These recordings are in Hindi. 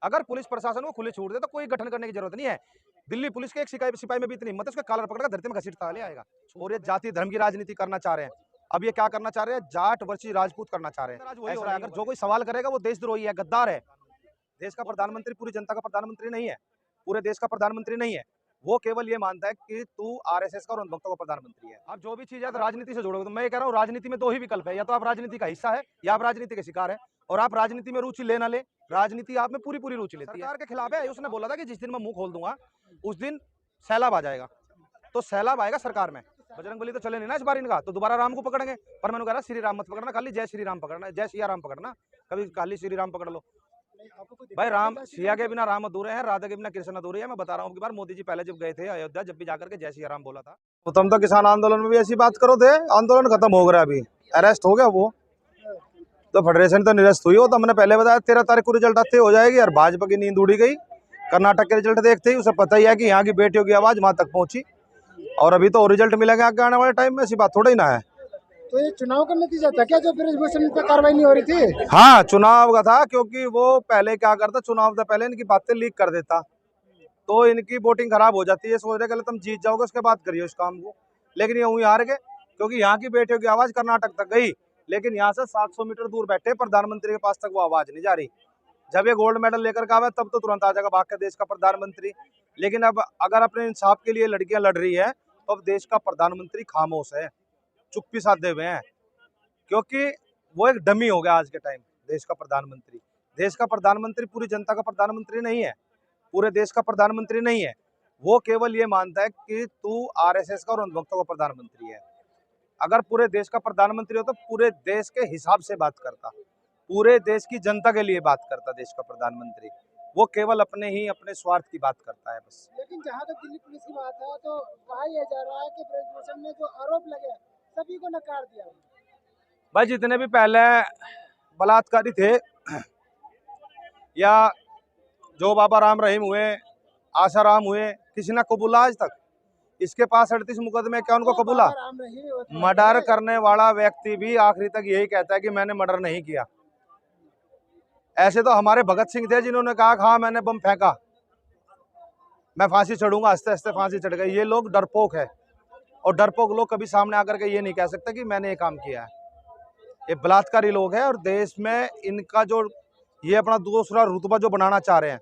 अगर पुलिस प्रशासन को खुली छूट दे तो कोई गठन करने की जरूरत नहीं है। दिल्ली पुलिस के एक सिपाही में भी इतनी हिम्मत है, उसके कॉलर पकड़ कर धरती में घसीटता ले आएगा। और ये जाति धर्म की राजनीति करना चाह रहे हैं। अब ये क्या करना चाह रहे हैं? जाट वर्सेस राजपूत करना चाह रहे हैं। वही हो रहा है। अगर जो कोई सवाल करेगा वो देशद्रोही है, गद्दार है। देश का प्रधानमंत्री पूरी जनता का प्रधानमंत्री नहीं है, पूरे देश का प्रधानमंत्री नहीं है। वो केवल ये मानता है कि तू आरएसएस का और अंधभक्तों का प्रधानमंत्री है। अब जो भी चीज है तो राजनीति से जोड़ोगे। तो मैं ये कह रहा हूँ, राजनीति में दो ही विकल्प है, या तो आप राजनीति का हिस्सा है या आप राजनीति के शिकार है। और आप राजनीति में रुचि ले ना ले, राजनीति आप में पूरी पूरी रुचि लेती है। सरकार के खिलाफ है। उसने बोला था कि जिस दिन मैं मुंह खोल दूंगा उस दिन सैलाब आ जाएगा। तो सैलाब आएगा सरकार में। बजरंगबली तो चले नहीं ना इस बार इनका, तो दोबारा राम को पकड़ेंगे। पर मैंने कहा श्री राम मत पकड़ना, खाली जय श्री राम पकड़ना, जय सिया राम पकड़ना। कभी खाली श्री राम पकड़ लो भाई। राम सिया के बिना राम अधूरे हैं, राधा के बिना कृष्ण अधूरे हैं। मैं बता रहा हूँ, बार मोदी जी पहले जब गए थे अयोध्या, जब भी जाकर के जय सिया राम बोला था। तो तुम तो किसान आंदोलन में भी ऐसी बात करो थे। आंदोलन खत्म हो गया, अभी अरेस्ट हो गया वो तो फेडरेशन तो निरस्त हुई हो। तो हमने पहले बताया 13 तारीख को रिजल्ट आते हो जाएगी। और भाजपा की नींद उड़ी गई। कर्नाटक के रिजल्ट देखते ही उसे पता ही है कि यहाँ की बेटियों की आवाज वहां तक पहुंची। और अभी तो रिजल्ट मिलेगा आगे आने वाले टाइम में, ऐसी बात थोड़ा ही ना है। तो ये चुनाव का नतीजा था क्या, जो ब्रिजभूषण पे कार्रवाई नहीं हो रही थी? हाँ, चुनाव का था, क्योंकि वो पहले क्या करता, चुनाव से पहले इनकी बातें लीक कर देता तो इनकी वोटिंग खराब हो जाती है। सोच रहे तुम जीत जाओगे उसके बाद करिए उस काम को। लेकिन ये वहीं हार गए, क्योंकि यहाँ की बेटियों की आवाज कर्नाटक तक गई, लेकिन यहाँ से 700 मीटर दूर बैठे प्रधानमंत्री के पास तक वो आवाज नहीं जा रही। जब ये गोल्ड मेडल लेकर के आवे तब तो तुरंत आ जाएगा भाग के देश का प्रधानमंत्री। लेकिन अब अगर अपने इंसाफ के लिए लड़कियां लड़ रही है तो अब देश का प्रधानमंत्री खामोश है, चुप्पी साधे हुए हैं, क्योंकि वो एक डमी हो गया आज के टाइम। देश का प्रधानमंत्री, देश का प्रधानमंत्री पूरी जनता का प्रधानमंत्री नहीं है, पूरे देश का प्रधानमंत्री नहीं है। वो केवल ये मानता है कि तू आरएसएस का और अंधभक्तों का प्रधानमंत्री है। अगर पूरे देश का प्रधानमंत्री हो तो पूरे देश के हिसाब से बात करता, पूरे देश की जनता के लिए बात करता। देश का प्रधानमंत्री वो केवल अपने स्वार्थ की बात करता है बस। लेकिन जहाँ तक दिल्ली पुलिस की बात है तो कहा यह जा रहा है कि ब्रिजभूषण ने जो आरोप लगे सभी को नकार दिया। भाई जितने भी पहले बलात्कारी थे या जो बाबा राम रहीम हुए, आसाराम हुए, किसी ने कबूला आज तक? इसके पास 38 मुकदमे, क्या उनको कबूला? मर्डर करने वाला व्यक्ति भी आखिरी तक यही कहता है कि मैंने मर्डर नहीं किया। ऐसे तो हमारे भगत सिंह थे जिन्होंने कहा हाँ मैंने बम फेंका, मैं फांसी चढ़ूंगा, हंसते हंसते फांसी चढ़ गए। ये लोग डरपोक है, और डरपोक लोग कभी सामने आकर के ये नहीं कह सकते कि मैंने ये काम किया है। ये बलात्कारी लोग हैं, और देश में इनका जो ये अपना दूसरा रुतबा जो बनाना चाह रहे हैं,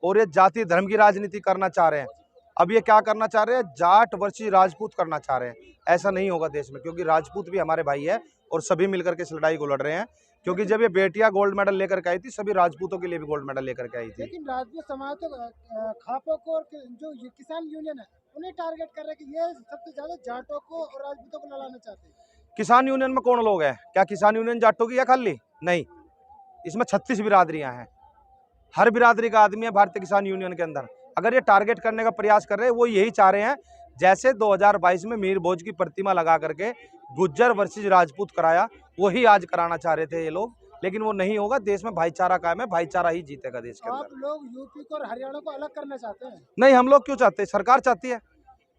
और ये जाति धर्म की राजनीति करना चाह रहे हैं। अब ये क्या करना चाह रहे हैं? जाट वर्सेस राजपूत करना चाह रहे हैं। ऐसा नहीं होगा देश में, क्योंकि राजपूत भी हमारे भाई है और सभी मिलकर के इस लड़ाई को लड़ रहे हैं। क्योंकि जब ये बेटियां गोल्ड मेडल लेकर के आई थी, सभी राजपूतों के लिए भी गोल्ड मेडल लेकर के आई थी। लेकिन राजपूत समाज तो खापों को और जो किसान यूनियन है उन्हें टारगेट कर रहे हैं कि ये सबसे ज्यादा जाटों को और राजपूतों को लड़ाना चाहते हैं। किसान यूनियन में कौन लोग हैं? क्या किसान यूनियन जाटों की है खाली? नहीं, इसमें 36 बिरादरियां हैं, हर बिरादरी का आदमी है भारतीय किसान यूनियन के अंदर। अगर ये टारगेट करने का प्रयास कर रहे हैं, वो यही चाह रहे हैं जैसे 2022 में मीर भोज की प्रतिमा लगा करके गुज्जर वर्सेस राजपूत कराया, वही आज कराना चाह रहे थे ये लोग। लेकिन वो नहीं होगा। देश में भाईचारा कायम है, भाईचारा ही जीतेगा देश के अंदर। आप लोग यूपी को और हरियाणा को अलग करना चाहते हैं? नहीं, हम लोग क्यों चाहते हैं? सरकार चाहती है।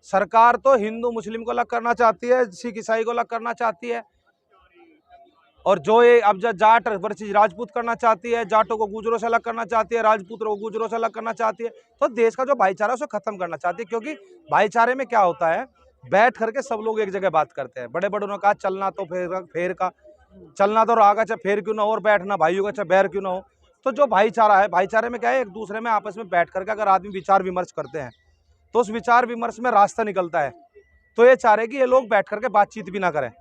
सरकार तो हिंदू मुस्लिम को अलग करना चाहती है, सिख ईसाई को अलग करना चाहती है, और जो ये अब जाट वर्सेस राजपूत करना चाहती है, जाटों को गुजरों से अलग करना चाहती है, राजपूतों को गुजरों से अलग करना चाहती है। तो देश का जो भाईचारा है उसे खत्म करना चाहती है। क्योंकि भाईचारे में क्या होता है, बैठ करके सब लोग एक जगह बात करते हैं। बड़े बड़ों ने कहा चलना तो फेर का, चलना तो रागा चाहे फेर क्यों ना हो, और बैठना भाइयों का चाहे बैर क्यों ना हो। तो जो भाईचारा है, भाईचारे में क्या है, एक दूसरे में आपस में बैठ करके अगर आदमी विचार विमर्श करते हैं तो उस विचार विमर्श में रास्ता निकलता है। तो ये चाह रहे कि ये लोग बैठ करके बातचीत भी ना करें,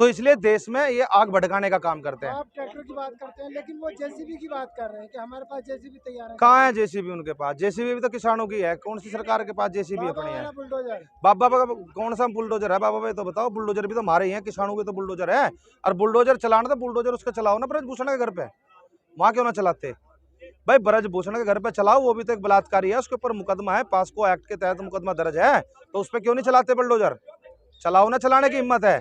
तो इसलिए देश में ये आग भड़काने का काम करते हैं। आप ट्रैक्टर की बात करते हैं, लेकिन वो जेसीबी की बात कर रहे हैं कि हमारे पास जेसीबी तैयार है। कहाँ है जेसीबी उनके पास? जेसीबी भी तो किसानों की है। कौन सी सरकार के पास जेसीबी अपनी है? बुलडोजर। बाबा कौन सा बुलडोजर है बाबा भाई? तो बताओ। बुलडोजर भी तो हमारे ही है, किसानों के तो बुलडोजर है। और बुलडोजर चलाना तो बुलडोजर उसका चलाओ ना ब्रजभूषण के घर पे, वहां क्यों ना चलाते भाई? ब्रजभूषण के घर पे चलाओ, वो भी तो एक बलात्कारी है, उसके ऊपर मुकदमा है, पास्को एक्ट के तहत मुकदमा दर्ज है, तो उस पर क्यों नहीं चलाते बुलडोजर? चलाओ ना, चलाने की हिम्मत है,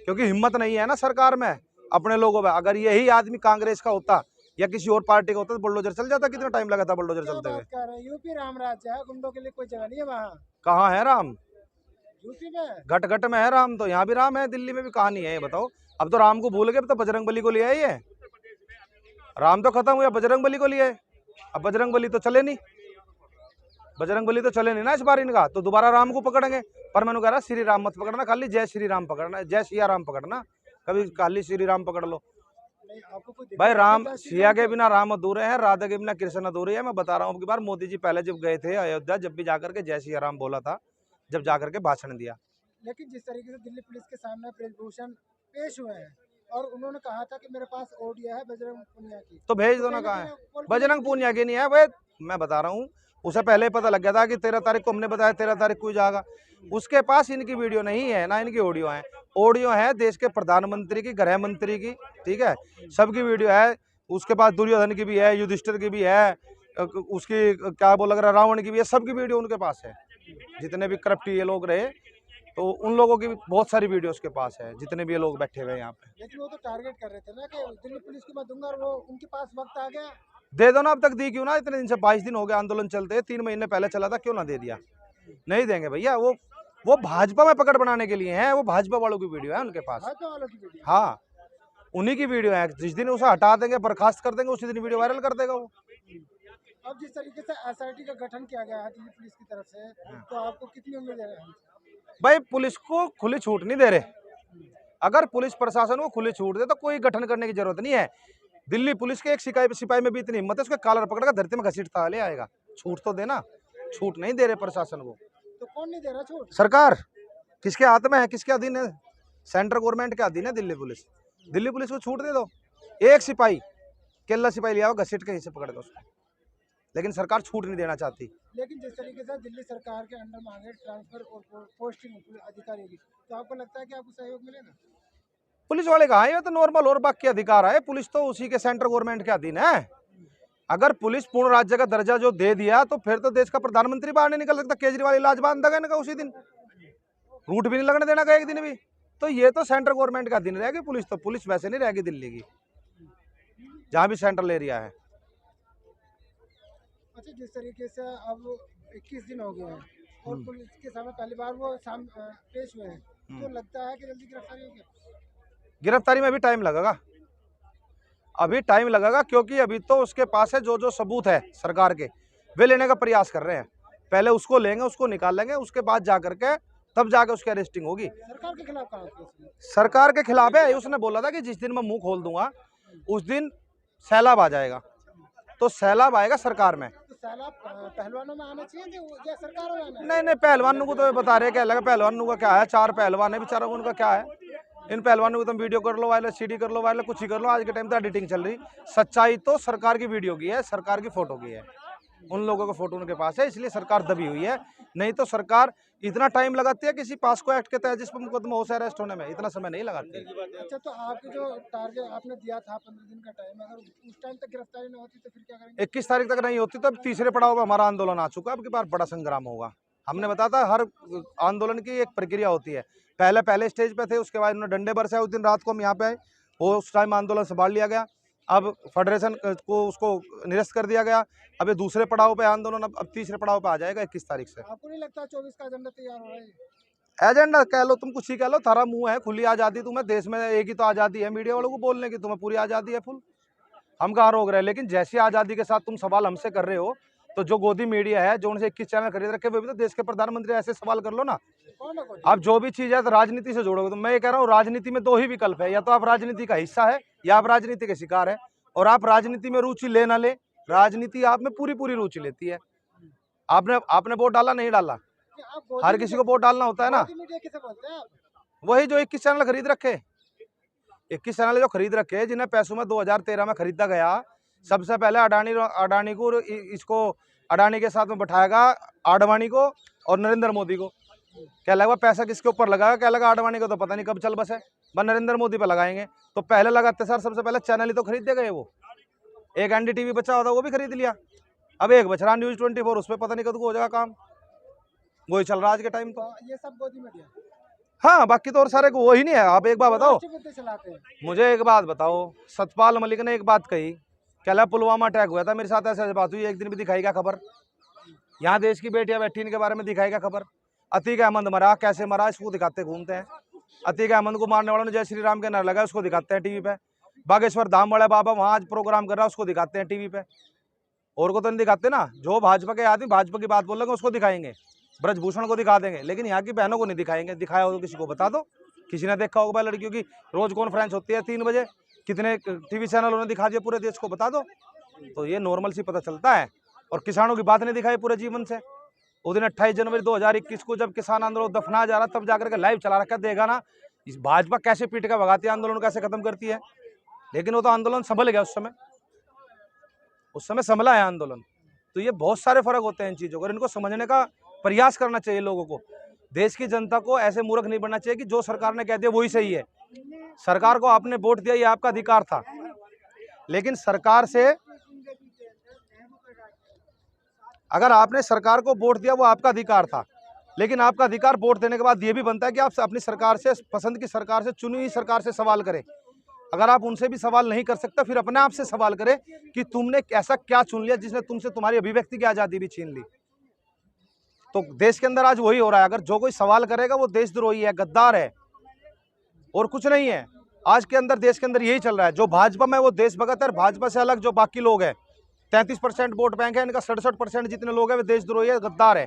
क्योंकि हिम्मत नहीं है ना सरकार में अपने लोगों में। अगर यही आदमी कांग्रेस का होता या किसी और पार्टी का होता तो बुलडोजर चल जाता। कितना टाइम लगा था बुलडोजर चलते हुए? यूपी राम राज्य है, गुंडों के लिए कोई जगह नहीं है वहाँ। कहाँ है राम? यूपी में घट घट में है राम, तो यहाँ भी राम है, दिल्ली में भी कहानी है ये बताओ। अब तो राम को भूल गए, अब तो बजरंग बली को ले आए। राम तो खत्म हुआ, बजरंग बली को लिए। अब बजरंगबली तो चले नहीं, बजरंगबली तो चले नहीं ना इस बार इनका, तो दोबारा राम को पकड़ेंगे। पर मैंने कह रहा श्री राम मत पकड़ना, खाली जय श्री राम पकड़ना, जय सिया राम पकड़ना, कभी खाली श्री राम पकड़ लो। नहीं, आपको कोई भाई दिक्कत राम है? सिया के बिना राम अधूरे हैं, राधा के बिना कृष्ण अधूरे है। मैं बता रहा हूँ, अब की बार मोदी जी पहले जब गए थे अयोध्या, जब भी जाकर के जय सिया राम बोला था, जब जाकर के भाषण दिया। लेकिन जिस तरीके से दिल्ली पुलिस के सामने ब्रिजभूषण पेश हुए हैं और उन्होंने कहा था कि मेरे पास ऑडियो है बजरंग पुनिया की, तो भेज दो ना, कहाँ है बजरंग पूनिया की? नहीं है भाई, मैं बता रहा हूँ, उसे पहले ही पता लग गया था कि 13 तारीख को हमने बताया 13 तारीख को ही जाएगा। उसके पास इनकी वीडियो नहीं है ना, इनकी ऑडियो है। ऑडियो है देश के प्रधानमंत्री की, गृह मंत्री की, ठीक है, सबकी वीडियो है। उसके पास दुर्योधन की भी है, युधिष्ठिर की भी है, उसकी क्या बोल रहा रावण की भी है, सबकी वीडियो उनके पास है। जितने भी करप्ट ये लोग रहे, तो उन लोगों की भी बहुत सारी वीडियो उसके पास है, जितने भी ये लोग बैठे हुए हैं यहाँ पे। लेकिन वो तो टारगेट कर रहे थे ना कि दिल्ली पुलिस को मैं दूंगा, और वो उनके पास वक्त आ गया। दे दो ना, अब तक दी क्यों ना? इतने दिन से 22 दिन हो गए आंदोलन चलते, 3 महीने पहले चला था, क्यों ना दे दिया? नहीं देंगे भैया, वो भाजपा में पकड़ बनाने के लिए है, वो भाजपा वालों की वीडियो है उनके पास। भाजपा वालों की वीडियो। हाँ, उन्हीं की वीडियो है। जिस दिन उसे हटा देंगे, बर्खास्त कर देंगे, उसी दिन वीडियो वायरल कर देगा वो। अब जिस तरीके से एसआईटी का गठन किया गया है दिल्ली पुलिस की तरफ से, तो आपको कितनी उम्मीद है? भाई पुलिस को खुली छूट नहीं दे रहे। अगर पुलिस प्रशासन को खुली छूट दे तो कोई गठन करने की जरूरत नहीं है। दिल्ली पुलिस के एक सिपाही में भी इतनी हिम्मत है, उसके कॉलर पकड़कर धरती में घसीटता ले आएगा। छूट तो देना, छूट नहीं दे रहे प्रशासन को। तो कौन नहीं दे रहा छूट? सरकार किसके हाथ में है, किसके अधीन है? सेंट्रल गवर्नमेंट के अधीन है दिल्ली पुलिस। दिल्ली पुलिस को छूट दे दो, एक सिपाही केला सिपाही लिया हुआ घसीट के यहीं से पकड़ दो उसको, लेकिन सरकार छूट नहीं देना चाहती। लेकिन जिस तरीके से दिल्ली सरकार के अंडर मांगे ट्रांसफर और पोस्टिंग अधिकारियों की, तो आपको लगता है कि आपको सहयोग मिलेगा? पुलिस वाले कहा ये तो नॉर्मल और बाकी अधिकार है, पुलिस तो उसी के सेंट्रल गवर्नमेंट के अधीन है। अगर पुलिस पूर्ण राज्य का दर्जा जो दे दिया, तो फिर तो देश का प्रधानमंत्री बाहर नहीं निकल सकता। केजरीवाल इलाज बांध देगा इनका उसी दिन, रूट भी नहीं लगने देना का एक दिन भी। तो ये तो सेंट्रल गवर्नमेंट का अधीन रहेगी पुलिस, तो पुलिस वैसे नहीं रहेगी दिल्ली की, जहां भी सेंट्रल एरिया है। अच्छा, जिस तरीके से अब 21 दिन हो गए हैं और पुलिस के सामने पहली बार वो पेश हुए हैं, तो लगता है कि जल्दी गिरफ्तारी होगी? गिरफ्तारी में भी टाइम लगेगा, अभी टाइम लगेगा, क्योंकि अभी तो उसके पास है जो सबूत है सरकार के, वे लेने का प्रयास कर रहे हैं। पहले उसको लेंगे, उसको निकाल लेंगे, उसके बाद जाकर के तब जाकर उसकी अरेस्टिंग होगी। सरकार के खिलाफ कहा था उसने? सरकार के खिलाफ है। उसने बोला था कि जिस दिन मैं मुंह खोल दूंगा उस दिन सैलाब आ जाएगा, तो सैलाब आएगा सरकार में। तो सैलाब पहलवानों में आना चाहिए कि या सरकार में आना है? नहीं पहलवानों को तो बता रहे, क्या लगा पहलवानों का क्या है, 4 पहलवान है बेचारा, उनका क्या है? इन पहलवानों को तुम वीडियो कर लो वायरल, सीडी कर लो वायरल, कुछ ही कर लो। आज के टाइम तो एडिटिंग चल रही, सच्चाई तो सरकार की वीडियो की है, सरकार की फोटो की है। उन लोगों का फोटो उनके पास है, इसलिए सरकार दबी हुई है। नहीं तो सरकार इतना टाइम लगाती है किसी पास्को एक्ट के तहत जिस पर मुकदमा हो से अरेस्ट होने में, इतना समय नहीं लगाती। अच्छा, तो आपके जो टारगेट आपने दिया था 15 दिन का टाइम, अगर उस टाइम तक गिरफ्तारी नहीं होती तो फिर क्या करेंगे? 21 तारीख तक नहीं होती तो अब तीसरे पड़ाव पर हमारा आंदोलन आ चुका है। अब की बार बड़ा संग्राम होगा। हमने बताया था हर आंदोलन की एक प्रक्रिया होती है। पहले स्टेज पे थे, उसके बाद उन्होंने डंडे बरसाए, उस दिन रात को हम यहाँ पे आए, वो उस टाइम आंदोलन संभाल लिया गया। अब फेडरेशन को उसको निरस्त कर दिया गया। अब ये दूसरे पड़ाव पे आंदोलन, अब तीसरे पड़ाव पे आ जाएगा 21 तारीख से। आपको नहीं लगता 24 का एजेंडा तैयार हो रहा है? एजेंडा कह लो, तुम कुछ ही कह लो, थारा मुंह है, खुली आज़ादी तुम्हें, देश में एक ही तो आज़ादी है मीडिया वालों को बोलने की, तुम्हें पूरी आज़ादी है फुल। हम कहाँ रोक रहे हैं, लेकिन जैसी आज़ादी के साथ तुम सवाल हमसे कर रहे हो, तो जो गोदी मीडिया है, जो उनसे 21 चैनल खरीद रखे, वो भी तो देश के प्रधानमंत्री, ऐसे सवाल कर लो ना। आप जो भी चीज़ है तो राजनीति से जोड़ोगे। तो मैं ये कह रहा हूँ, राजनीति में 2 ही विकल्प है, या तो आप राजनीति का हिस्सा है या आप राजनीति के शिकार है। और आप राजनीति में रुचि ले ना ले, राजनीति आप में पूरी रुचि लेती है। आपने वोट डाला, नहीं डाला, हर किसी को वोट डालना होता है ना। किसे बोलते हैं आप? वही जो 21 चैनल खरीद रखे, 21 चैनल जो खरीद रखे, जिन्हें पैसों में 2013 में खरीदा गया। सबसे पहले अडानी को, इसको अडानी के साथ में बैठाएगा आडवाणी को और नरेंद्र मोदी को। क्या लगा पैसा किसके ऊपर लगाएगा? क्या लगा आडवाणी को तो पता नहीं कब चल बसे, बस नरेंद्र मोदी पे लगाएंगे। तो पहले लगाते सर, सबसे पहले चैनल ही तो खरीदे गए। वो एक NDTV बचा होता, वो भी खरीद लिया। अब एक बच रहा न्यूज़ 24, उस पर पता नहीं कब हो जाएगा काम, वही चल रहा आज के टाइम। तो ये सब गोदी मीडिया। हाँ, बाकी तो और सारे को वही नहीं है। आप एक बात बताओ चलाते हैं। मुझे, एक बात बताओ, सतपाल मलिक ने एक बात कही, क्या पुलवामा अटैक हुआ था, मेरे साथ ऐसे बात हुई, एक दिन भी दिखाई क्या खबर? यहाँ देश की बेटियां बैठी, इनके बारे में दिखाई क्या खबर? अतीक अहमद मरा, कैसे मरा, इसको दिखाते घूमते हैं। अतीक अहमद को मारने वालों ने जय श्री राम के नारा लगाया, उसको दिखाते हैं टीवी पे। बागेश्वर धाम वाला बाबा वहाँ आज प्रोग्राम कर रहा है, उसको दिखाते हैं टीवी पे। और को तो नहीं दिखाते ना। जो भाजपा के आदमी भाजपा की बात बोलेंगे उसको दिखाएंगे, ब्रजभूषण को दिखा देंगे, लेकिन यहाँ की बहनों को नहीं दिखाएंगे। दिखाया हो तो किसी को बता दो, किसी ने देखा होगा लड़कियों की रोज कॉन्फ्रेंस होती है 3 बजे, कितने टीवी चैनल उन्होंने दिखा दिया पूरे देश को, बता दो। तो ये नॉर्मल सी पता चलता है। और किसानों की बात नहीं दिखाई पूरे जीवन से। उस दिन 28 जनवरी 2021 को जब किसान आंदोलन दफना जा रहा, तब जाकर के लाइव चला रखा, देगा ना इस भाजपा कैसे पीट के भगाती है, आंदोलन कैसे खत्म करती है। लेकिन वो तो आंदोलन संभल गया, उस समय संभला है आंदोलन। तो ये बहुत सारे फर्क होते हैं इन चीजों को, और इनको समझने का प्रयास करना चाहिए लोगों को। देश की जनता को ऐसे मूर्ख नहीं बनना चाहिए कि जो सरकार ने कह दिया वही सही है। सरकार को आपने वोट दिया, ये आपका अधिकार था, लेकिन सरकार से अगर आपने सरकार को वोट दिया वो आपका अधिकार था, लेकिन आपका अधिकार वोट देने के बाद ये भी बनता है कि आप अपनी सरकार से, पसंद की सरकार से, चुनी हुई सरकार से सवाल करें। अगर आप उनसे भी सवाल नहीं कर सकते, फिर अपने आप से सवाल करें कि तुमने ऐसा क्या चुन लिया जिसने तुमसे तुम्हारी अभिव्यक्ति की आजादी भी छीन ली। तो देश के अंदर आज वही हो रहा है। अगर जो कोई सवाल करेगा वो देशद्रोही है, गद्दार है, और कुछ नहीं है। आज के अंदर देश के अंदर यही चल रहा है। जो भाजपा में वो देशभगत है, भाजपा से अलग जो बाकी लोग हैं, 33% वोट बैंक है इनका, 67% जितने लोग हैं वे देशद्रोही है, गद्दार है।